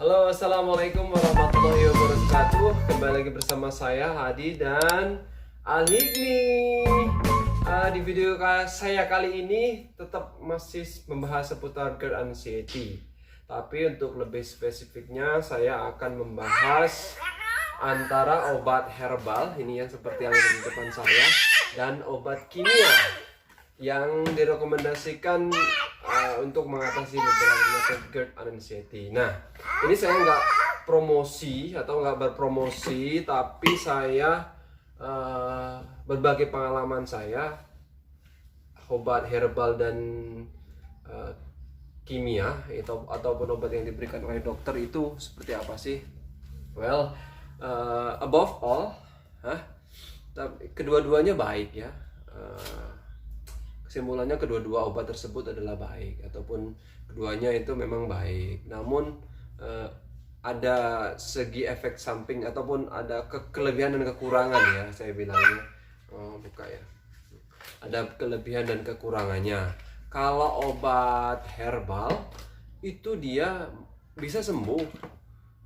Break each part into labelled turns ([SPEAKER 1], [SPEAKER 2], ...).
[SPEAKER 1] Halo, assalamualaikum warahmatullahi wabarakatuh. Kembali lagi bersama saya Hadi dan Al-Hikmi. Di video saya kali ini tetap masih membahas seputar GERD anxiety. Tapi untuk lebih spesifiknya saya akan membahas antara obat herbal ini yang seperti yang di depan saya dan obat kimia yang direkomendasikan untuk mengatasi beberapa penyakit GERD anxiety. Nah, ini saya nggak promosi atau nggak berpromosi, tapi saya berbagi pengalaman saya obat herbal dan kimia ataupun obat yang diberikan oleh dokter itu seperti apa sih? Well, above all, kedua-duanya baik ya. Kesimpulannya kedua-dua obat tersebut adalah baik ataupun keduanya itu memang baik. Namun ada segi efek samping ataupun ada kelebihan dan kekurangan ya saya bilangnya. Buka ya. Ada kelebihan dan kekurangannya. Kalau obat herbal itu dia bisa sembuh,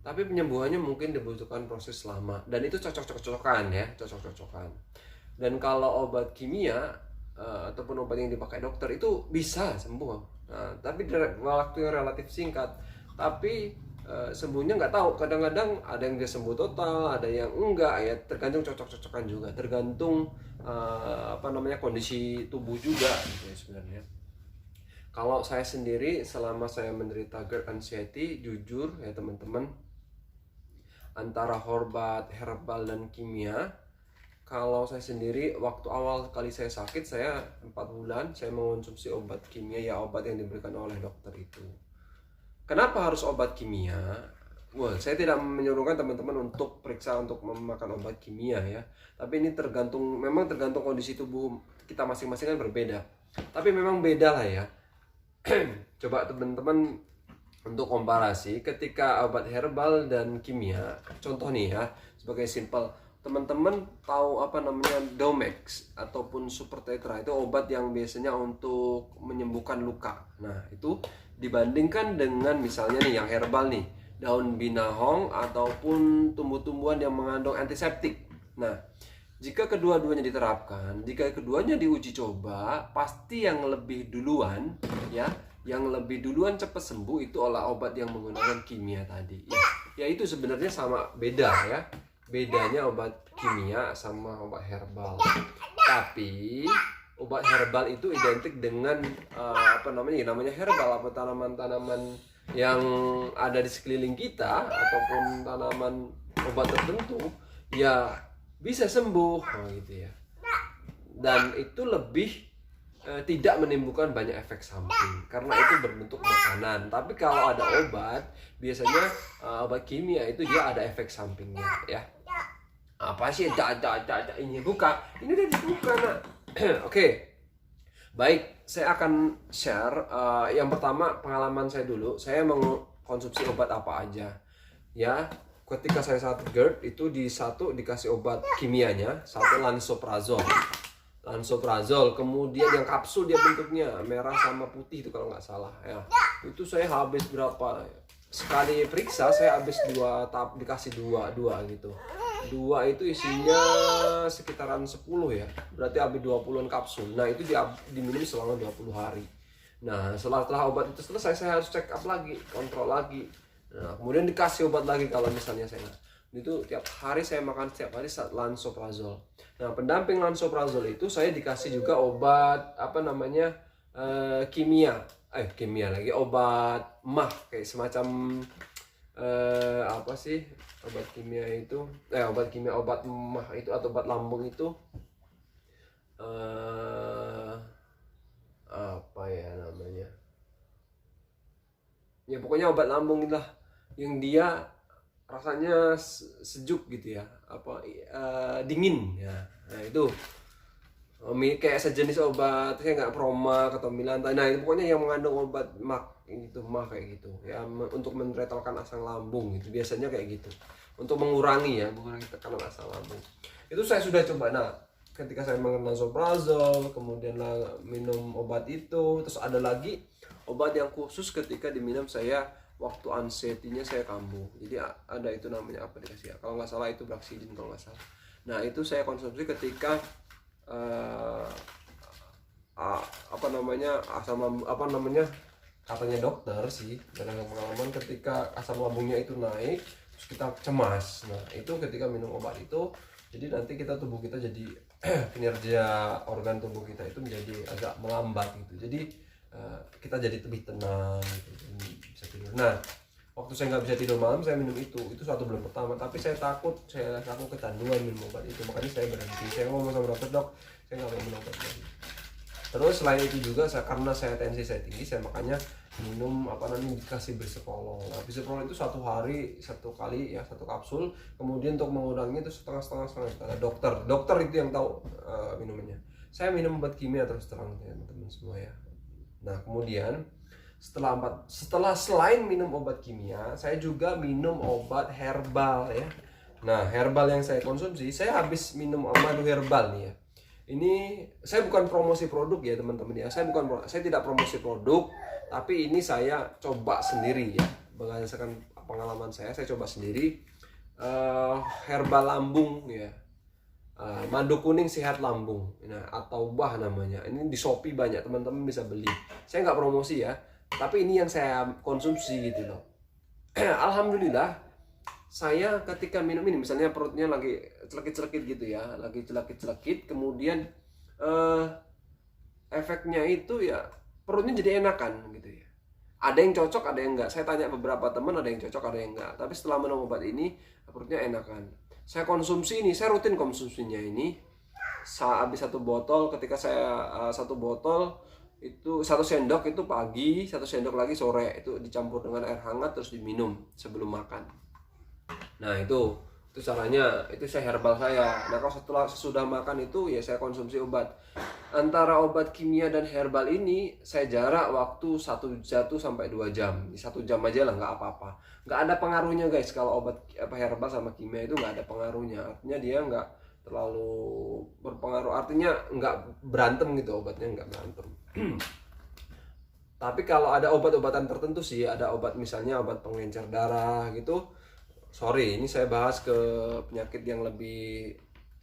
[SPEAKER 1] tapi penyembuhannya mungkin dibutuhkan proses lama dan itu cocok-cocokan ya, cocok-cocokan. Dan kalau obat kimia ataupun obat yang dipakai dokter itu bisa sembuh, tapi waktu yang relatif singkat. Tapi sembuhnya nggak tahu, kadang-kadang ada yang bisa sembuh total, ada yang enggak ya, tergantung cocok-cocokan juga, tergantung kondisi tubuh juga gitu ya sebenarnya. Kalau saya sendiri selama saya menderita GERD anxiety, jujur ya teman-teman, antara obat herbal dan kimia, kalau saya sendiri waktu awal kali saya sakit, saya 4 bulan saya mengonsumsi obat kimia ya, obat yang diberikan oleh dokter itu. Kenapa harus obat kimia? Saya tidak menyuruhkan teman-teman untuk periksa untuk memakan obat kimia ya. Tapi ini memang tergantung kondisi tubuh kita masing-masing kan berbeda. Tapi memang beda lah ya. Coba teman-teman untuk komparasi ketika obat herbal dan kimia. Contoh nih ya, sebagai simple. Teman-teman tahu Domex ataupun Super Tetra, itu obat yang biasanya untuk menyembuhkan luka. Nah, itu dibandingkan dengan misalnya nih yang herbal nih, daun binahong ataupun tumbuh-tumbuhan yang mengandung antiseptik. Nah, jika kedua-duanya diterapkan, jika keduanya diuji coba, pasti yang lebih duluan cepat sembuh itu olah obat yang menggunakan kimia tadi. Ya itu sebenarnya sama beda ya. Bedanya obat kimia sama obat herbal. Tapi obat herbal itu identik dengan namanya herbal, apa tanaman-tanaman yang ada di sekeliling kita ataupun tanaman obat tertentu ya bisa sembuh gitu ya. Dan itu lebih tidak menimbulkan banyak efek samping karena itu berbentuk makanan. Tapi kalau ada obat, biasanya obat kimia itu dia ada efek sampingnya ya. Apa sih ini buka? Ini udah dibuka nak. Oke. Baik, saya akan share yang pertama pengalaman saya dulu. Saya mengkonsumsi obat apa aja ya. Ketika saya sakit GERD itu dikasih obat kimianya, satu lansoprazol, kemudian yang kapsul dia bentuknya merah sama putih itu kalau nggak salah ya. Itu saya habis berapa sekali periksa, saya habis dikasih dua gitu. Dua itu isinya sekitaran 10 ya, berarti habis 20-an kapsul. Nah itu diminum selama 20 hari. Nah setelah obat itu selesai, saya harus check up lagi, kontrol lagi. Nah kemudian dikasih obat lagi kalau misalnya saya itu tiap hari saya makan, setiap hari lansoprazol. Nah pendamping lansoprazol itu saya dikasih juga obat kimia lagi, obat mah kayak semacam obat kimia itu obat mah itu atau obat lambung itu ya pokoknya obat lambung lah yang dia rasanya sejuk gitu ya, dingin ya. Nah itu kayak sejenis obat, saya nggak Promax atau Milanta. Nah itu pokoknya yang mengandung obat mah kayak gitu ya, untuk menretolkan asam lambung gitu, biasanya kayak gitu, untuk mengurangi tekanan asam lambung. Itu saya sudah coba. Nah ketika saya mengenal lansoprazol, kemudian minum obat itu, terus ada lagi obat yang khusus ketika diminum saya waktu anxiety-nya saya kambuh. Jadi ada itu namanya apa dikasih ya, kalau nggak salah itu Braxidin kalau nggak salah. Nah itu saya konsumsi ketika apa namanya katanya dokter sih dalam pengalaman, ketika asam lambungnya itu naik terus kita cemas. Nah itu ketika minum obat itu, jadi nanti tubuh kita jadi kinerja organ tubuh kita itu menjadi agak melambat gitu. Jadi kita jadi lebih tenang gitu, bisa tidur. Nah waktu saya nggak bisa tidur malam saya minum itu 1 bulan pertama, tapi saya takut kecanduan minum obat itu, makanya saya berhenti. Saya ngomong sama dokter, dok saya nggak mau minum obat lagi. Terus selain itu juga karena tensi saya tinggi, saya makanya minum dikasih bisoprolol. Nah, bisoprolol itu 1 hari 1 kali ya, 1 kapsul. Kemudian untuk mengurangi itu setengah. Kata dokter itu yang tahu minumannya. Saya minum obat kimia terus terang teman-teman semua ya. Nah kemudian setelah selain minum obat kimia, saya juga minum obat herbal ya. Nah herbal yang saya konsumsi, saya habis minum madu herbal nih ya. Ini saya bukan promosi produk ya teman-teman ya. Saya tidak promosi produk, tapi ini saya coba sendiri ya. Berdasarkan pengalaman saya coba sendiri. Herbal lambung ya. Madu kuning sehat lambung. Nah, atau bah namanya. Ini di Shopee banyak, teman-teman bisa beli. Saya nggak promosi ya, tapi ini yang saya konsumsi gitu loh. Alhamdulillah. Saya ketika minum ini, misalnya perutnya lagi celekit-celekit gitu ya, kemudian efeknya itu ya perutnya jadi enakan gitu ya. Ada yang cocok, ada yang enggak. Saya tanya beberapa teman, ada yang cocok, ada yang enggak. Tapi setelah minum obat ini, perutnya enakan. Saya konsumsi ini, saya rutin konsumsinya ini. Habis 1 botol, ketika saya 1 botol itu 1 sendok itu pagi, 1 sendok lagi sore, itu dicampur dengan air hangat terus diminum sebelum makan. Nah itu caranya, itu saya herbal saya. Nah kalau sesudah makan itu ya saya konsumsi obat. Antara obat kimia dan herbal ini saya jarak waktu 1 sampai 2 jam. 1 jam aja lah, nggak apa-apa. Nggak ada pengaruhnya guys, kalau obat herbal sama kimia itu nggak ada pengaruhnya. Artinya dia nggak terlalu berpengaruh, artinya nggak berantem gitu, obatnya nggak berantem. Tapi kalau ada obat-obatan tertentu sih, ada obat misalnya obat pengencer darah gitu. Sorry, ini saya bahas ke penyakit yang lebih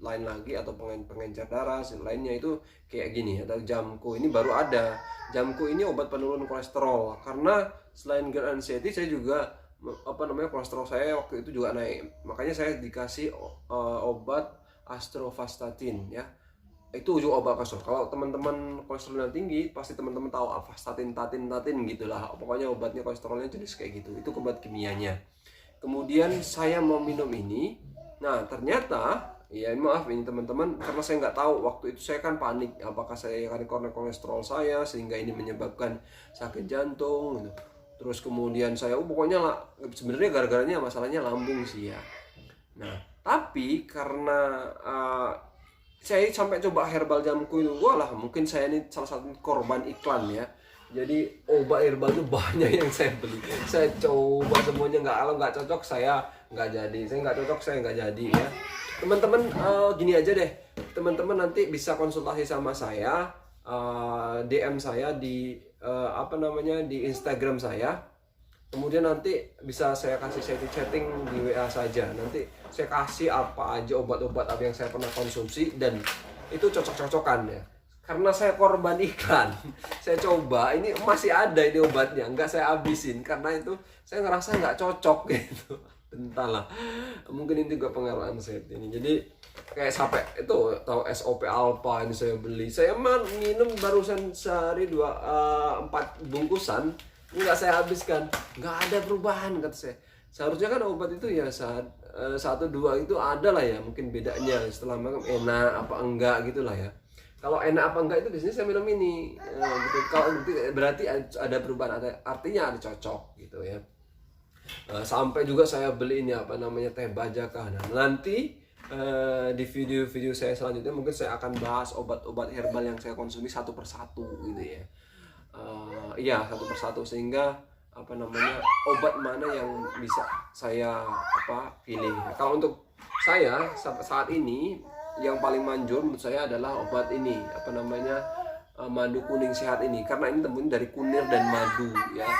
[SPEAKER 1] lain lagi, atau pengencer darah lainnya itu kayak gini. Ada Jamku, ini baru ada. Jamku ini obat penurun kolesterol. Karena selain GERD anxiety, saya juga kolesterol saya waktu itu juga naik. Makanya saya dikasih obat atorvastatin ya. Itu juga obat kolesterol. Kalau teman-teman kolesterolnya tinggi, pasti teman-teman tahu avastatin, tatin gitulah. Pokoknya obatnya kolesterolnya jenis kayak gitu. Itu obat kimianya. Kemudian saya mau minum ini. Nah ternyata ya maaf ini teman-teman, karena saya nggak tahu waktu itu, saya kan panik apakah saya karena kolesterol saya sehingga ini menyebabkan sakit jantung gitu. Terus kemudian saya pokoknya lah, sebenarnya gara-garanya masalahnya lambung sih ya. Nah tapi karena saya sampai coba herbal Jamku itu, lah mungkin saya ini salah satu korban iklan ya. Jadi obat herbal itu banyak yang saya beli. Saya coba semuanya, kalau nggak cocok saya nggak jadi. Saya nggak cocok saya nggak jadi ya. Teman-teman gini aja deh. Teman-teman nanti bisa konsultasi sama saya, DM saya di di Instagram saya. Kemudian nanti bisa saya kasih chatting di WA saja. Nanti saya kasih apa aja obat-obat apa yang saya pernah konsumsi, dan itu cocok-cocokan ya. Karena saya korban iklan, saya coba ini masih ada ini obatnya, nggak saya habisin karena itu saya ngerasa nggak cocok gitu. Entahlah, mungkin ini juga pengaruh anxiety ini. Jadi kayak sampai itu tahu SOP Alpha ini saya beli, saya minum barusan sehari 4 bungkusan, ini nggak saya habiskan, nggak ada perubahan kata saya. Seharusnya kan obat itu ya saat 1-2 itu ada lah ya, mungkin bedanya setelah makan enak apa enggak gitulah ya. Kalau enak apa enggak itu biasanya saya minum ini gitu. Kalau berarti ada perubahan, artinya ada cocok gitu ya. Sampai juga saya beli ini teh bajaka. Nah nanti di video-video saya selanjutnya mungkin saya akan bahas obat-obat herbal yang saya konsumi 1 persatu gitu ya. Iya 1 persatu, sehingga obat mana yang bisa saya pilih. Kalau untuk saya saat ini yang paling manjur menurut saya adalah obat ini madu kuning sehat ini, karena ini temuin dari kunir dan madu ya.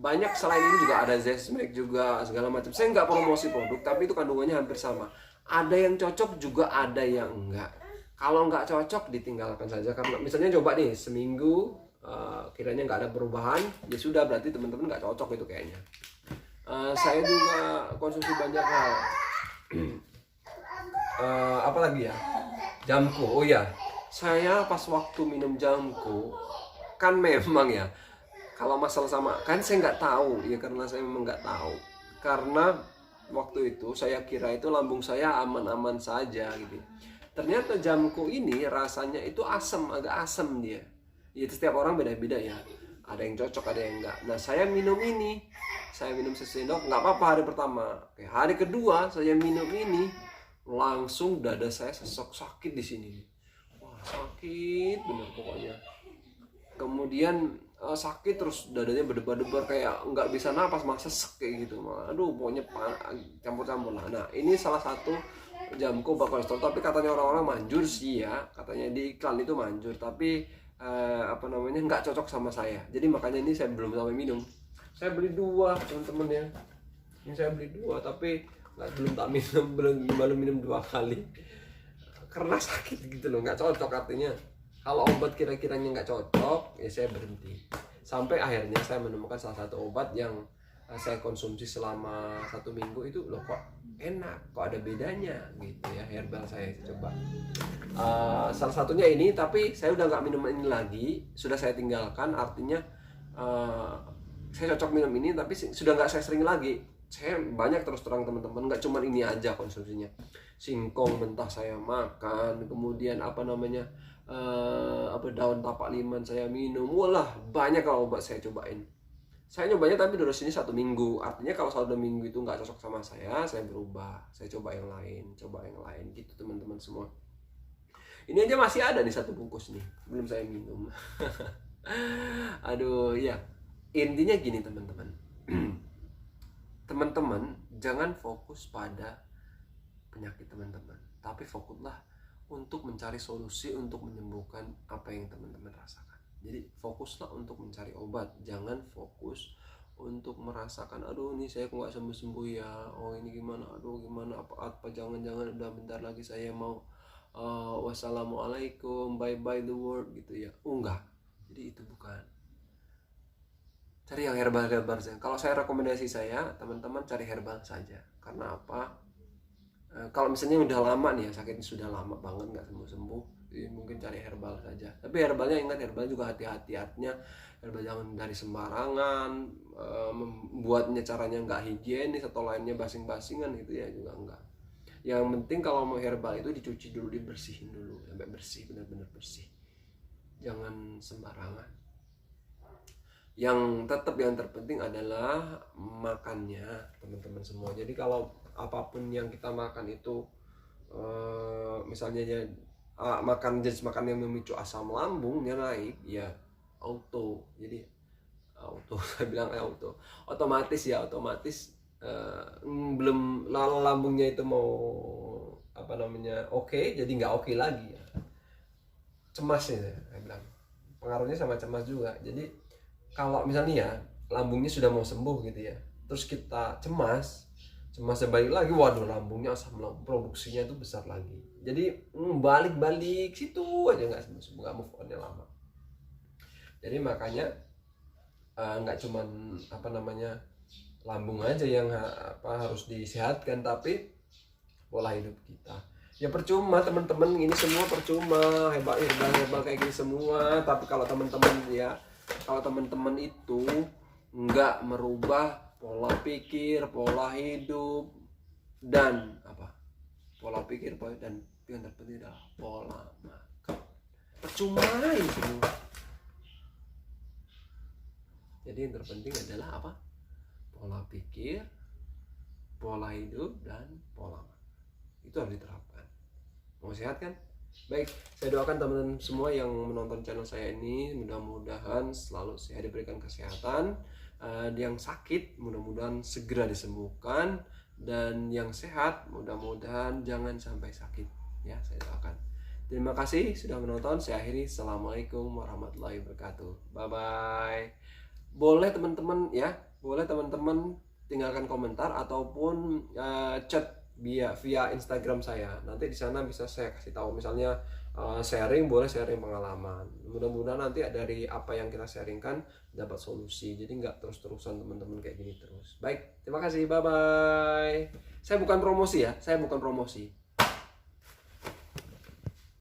[SPEAKER 1] banyak selain ini juga ada Zesmax juga segala macam. Saya nggak promosi produk, tapi itu kandungannya hampir sama. Ada yang cocok juga ada yang enggak. Kalau nggak cocok ditinggalkan saja, karena misalnya coba nih seminggu kiranya nggak ada perubahan, ya sudah berarti teman-teman nggak cocok itu kayaknya. Saya juga konsumsi banyak hal. Apa lagi ya? Jamku. Oh ya, saya pas waktu minum jamku kan memang ya, kalau masalah sama kan saya nggak tahu ya, karena saya memang nggak tahu, karena waktu itu saya kira itu lambung saya aman-aman saja gitu. Ternyata jamku ini rasanya itu asam, agak asam dia. Ya setiap orang beda-beda ya. Ada yang cocok, ada yang enggak. Nah saya minum ini, saya minum sesendok nggak apa-apa hari pertama. Oke, hari kedua saya minum ini, langsung dada saya sesek sakit di sini. Wah sakit bener pokoknya. Kemudian sakit terus dadanya berdebar-debar kayak nggak bisa napas, mah sesek kayak gitu. Aduh pokoknya campur-campur lah. Nah ini salah satu jamku obat kolesterol, tapi katanya orang-orang manjur sih ya, katanya di iklan itu manjur, tapi nggak cocok sama saya. Jadi makanya ini saya belum sampai minum. Saya beli 2 teman-teman ya. Ini saya beli 2 tapi belum tak minum, baru minum 2 kali karena sakit gitu loh, nggak cocok artinya. Kalau obat kira-kiranya nggak cocok, ya saya berhenti. Sampai akhirnya saya menemukan salah satu obat yang saya konsumsi selama 1 minggu itu, loh kok enak, kok ada bedanya gitu ya, herbal saya coba. Salah satunya ini, tapi saya udah nggak minum ini lagi, sudah saya tinggalkan. Artinya saya cocok minum ini, tapi sudah nggak saya sering lagi. Saya banyak terus terang teman-teman, nggak cuma ini aja konsumsinya. Singkong mentah saya makan, kemudian daun tapak liman saya minum. Walah banyak kalau obat saya cobain. Saya nyobanya tapi durasinya 1 minggu. Artinya kalau 1 minggu itu nggak cocok sama saya berubah. Saya coba yang lain gitu teman-teman semua. Ini aja masih ada nih 1 bungkus nih, belum saya minum. Aduh ya, intinya gini teman-teman. Teman-teman jangan fokus pada penyakit teman-teman, tapi fokuslah untuk mencari solusi untuk menyembuhkan apa yang teman-teman rasakan. Jadi fokuslah untuk mencari obat, jangan fokus untuk merasakan aduh ini saya kok nggak sembuh-sembuh ya, oh ini gimana, aduh gimana, apa jangan-jangan udah bentar lagi saya mau wassalamualaikum, bye-bye the world gitu ya. Enggak, jadi itu bukan. Cari yang herbal saja. Kalau saya rekomendasi saya, teman-teman cari herbal saja. Karena apa? Kalau misalnya udah lama nih ya, sakitnya sudah lama banget nggak sembuh-sembuh, mungkin cari herbal saja. Tapi herbalnya ingat, herbal juga hati-hati, artinya herbal jangan dari sembarangan, membuatnya caranya nggak higienis atau lainnya basing-basingan gitu ya, juga enggak. Yang penting kalau mau herbal itu dicuci dulu, dibersihin dulu sampai bersih, benar-benar bersih. Jangan sembarangan. Yang terpenting adalah makannya teman-teman semua. Jadi kalau apapun yang kita makan itu misalnya makan jenis makan yang memicu asam lambungnya naik, ya auto. Jadi auto saya bilang otomatis belum lambungnya itu mau oke, jadi nggak oke lagi ya. Cemas ya saya bilang, pengaruhnya sama cemas juga. Jadi kalau misalnya ya lambungnya sudah mau sembuh gitu ya, terus kita cemasnya balik lagi, waduh lambungnya asam lambung produksinya itu besar lagi. Jadi balik situ aja nggak sembuh, nggak move on-nya lama. Jadi makanya nggak cuman lambung aja yang harus disehatkan, tapi pola hidup kita. Ya percuma teman-teman, ini semua percuma, herbal kayak gini semua, tapi kalau teman-teman itu nggak merubah pola pikir, pola hidup, dan yang terpenting adalah pola makan, percuma ini semua. Jadi yang terpenting adalah pola pikir, pola hidup, dan pola makan. Itu harus diterapkan. Mau sehat kan? Baik, saya doakan teman-teman semua yang menonton channel saya ini, mudah-mudahan selalu sehat, diberikan kesehatan. Yang sakit mudah-mudahan segera disembuhkan, dan yang sehat mudah-mudahan jangan sampai sakit ya, saya doakan. Terima kasih sudah menonton. Saya akhiri. Assalamualaikum warahmatullahi wabarakatuh. Bye bye. Boleh teman-teman ya boleh teman-teman tinggalkan komentar ataupun chat via Instagram saya. Nanti di sana bisa saya kasih tahu, misalnya sharing, boleh sharing pengalaman. Mudah-mudahan nanti dari apa yang kita sharingkan dapat solusi. Jadi nggak terus-terusan teman-teman kayak gini terus. Baik, terima kasih. Bye bye. Saya bukan promosi ya, saya bukan promosi.